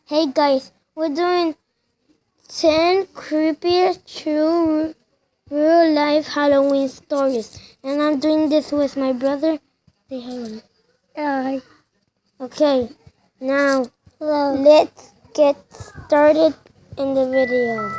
Hey guys, we're doing 10 creepiest true real life Halloween stories. And I'm doing this with my brother. Say hello. Hi. Okay, now let's get started in the video.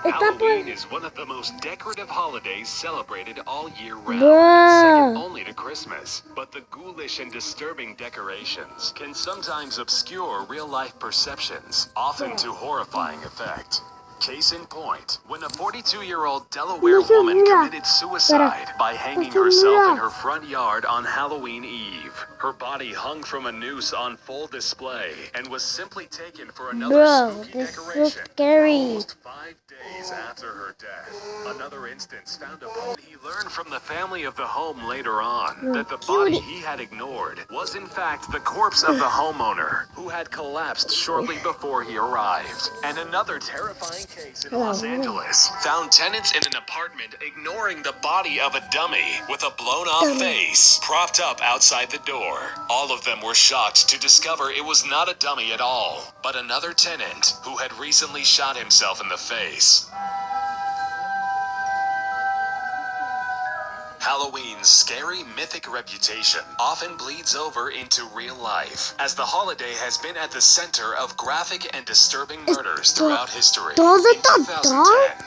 Halloween is one of the most decorative holidays celebrated all year round, second only to Christmas. But the ghoulish and disturbing decorations can sometimes obscure real-life perceptions, often to horrifying effect. Case in point, when a 42-year-old Delaware woman committed suicide by hanging herself in her front yard on Halloween Eve. Her body hung from a noose on full display and was simply taken for another spooky decoration. So scary. Almost 5 days after her death. Another instance found a body. He learned from the family of the home later on that the body he had ignored was in fact the corpse of the homeowner who had collapsed shortly before he arrived. And another terrifying case in Los Angeles found tenants in an apartment ignoring the body of a dummy with a blown-off face propped up outside the door. All of them were shocked to discover it was not a dummy at all, but another tenant who had recently shot himself in the face. Halloween's scary mythic reputation often bleeds over into real life, as the holiday has been at the center of graphic and disturbing murders throughout history. In 2010,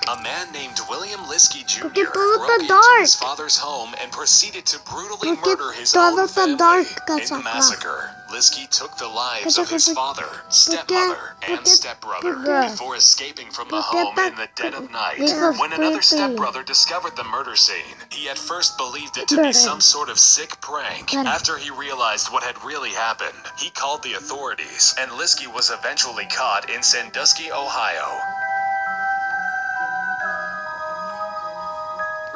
a man named William Liskey Jr. broke into his father's home and proceeded to brutally murder his own family. In the massacre, Liskey took the lives of his father, stepmother, and stepbrother before escaping from the home in the dead of night. When another stepbrother discovered the murder scene, he at first believed it to be some sort of sick prank. After he realized what had really happened, he called the authorities, and Liskey was eventually caught in Sandusky, Ohio.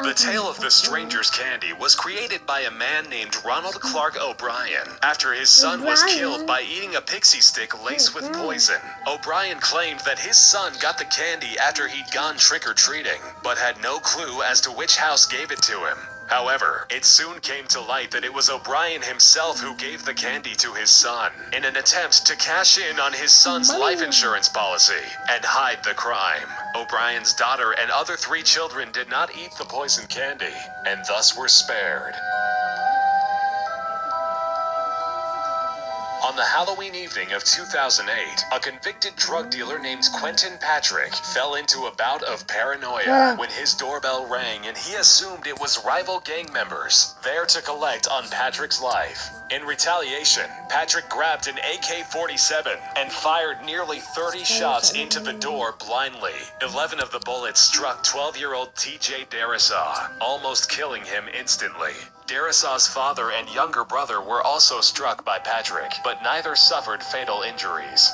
The tale of the stranger's candy was created by a man named Ronald Clark O'Brien after his son was killed by eating a pixie stick laced with poison. O'Brien claimed that his son got the candy after he'd gone trick-or-treating, but had no clue as to which house gave it to him. However, it soon came to light that it was O'Brien himself who gave the candy to his son, in an attempt to cash in on his son's life insurance policy and hide the crime. O'Brien's daughter and other 3 children did not eat the poison candy, and thus were spared. On the Halloween evening of 2008, a convicted drug dealer named Quentin Patrick fell into a bout of paranoia when his doorbell rang and he assumed it was rival gang members there to collect on Patrick's life. In retaliation, Patrick grabbed an AK-47 and fired nearly 30 shots into the door blindly. 11 of the bullets struck 12-year-old TJ Darisaw, almost killing him instantly. Darisaw's father and younger brother were also struck by Patrick, but neither suffered fatal injuries.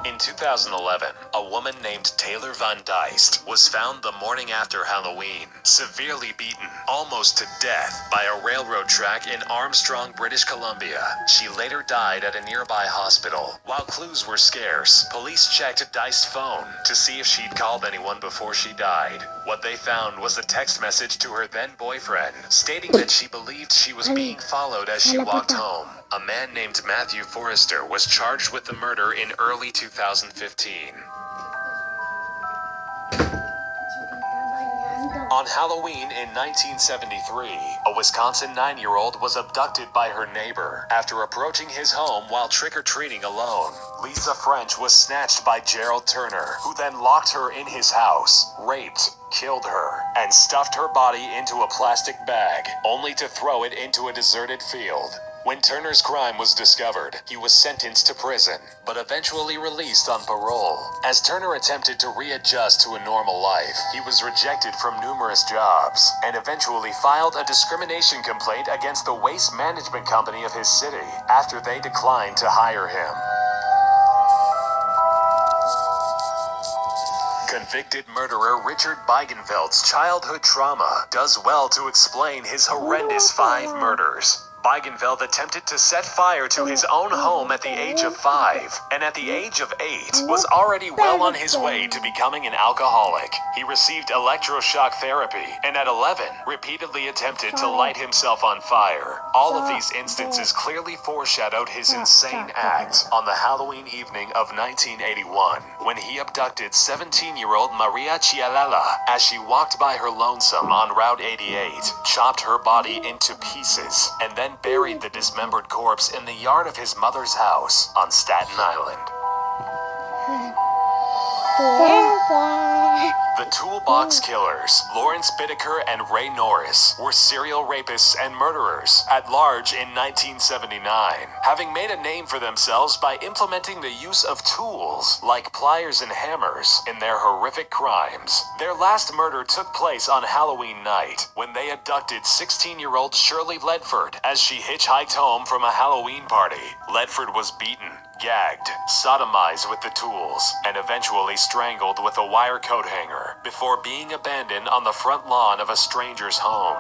In 2011, a woman named Taylor Van Dyst was found the morning after Halloween, severely beaten, almost to death, by a railroad track in Armstrong, British Columbia. She later died at a nearby hospital. While clues were scarce, police checked Dyst's phone to see if she'd called anyone before she died. What they found was a text message to her then-boyfriend, stating that she believed she was being followed as she walked home. A man named Matthew Forrester was charged with the murder in early 2015. On Halloween in 1973, a Wisconsin 9-year-old was abducted by her neighbor after approaching his home while trick-or-treating alone. Lisa French was snatched by Gerald Turner, who then locked her in his house, raped, killed her, and stuffed her body into a plastic bag, only to throw it into a deserted field. When Turner's crime was discovered, he was sentenced to prison, but eventually released on parole. As Turner attempted to readjust to a normal life, he was rejected from numerous jobs, and eventually filed a discrimination complaint against the waste management company of his city after they declined to hire him. Convicted murderer Richard Beigenfeld's childhood trauma does well to explain his horrendous 5 murders. Beigenfeld attempted to set fire to his own home at the age of 5, and at the age of 8 was already well on his way to becoming an alcoholic. He received electroshock therapy, and at 11, repeatedly attempted to light himself on fire. All of these instances clearly foreshadowed his insane act on the Halloween evening of 1981, when he abducted 17-year-old Maria Chialella as she walked by her lonesome on Route 88, chopped her body into pieces, and then buried the dismembered corpse in the yard of his mother's house on Staten Island. The Toolbox Killers, Lawrence Bittaker and Ray Norris, were serial rapists and murderers at large in 1979, having made a name for themselves by implementing the use of tools like pliers and hammers in their horrific crimes. Their last murder took place on Halloween night when they abducted 16-year-old Shirley Ledford as she hitchhiked home from a Halloween party. Ledford was beaten, gagged, sodomized with the tools, and eventually strangled with a wire coat hanger before being abandoned on the front lawn of a stranger's home.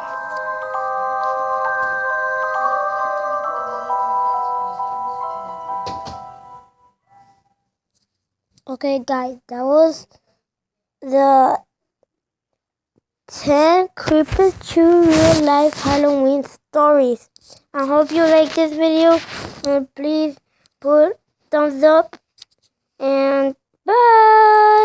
Okay, guys, that was the 10 creepiest true real life Halloween stories. I hope you like this video, and please put thumbs up, and bye!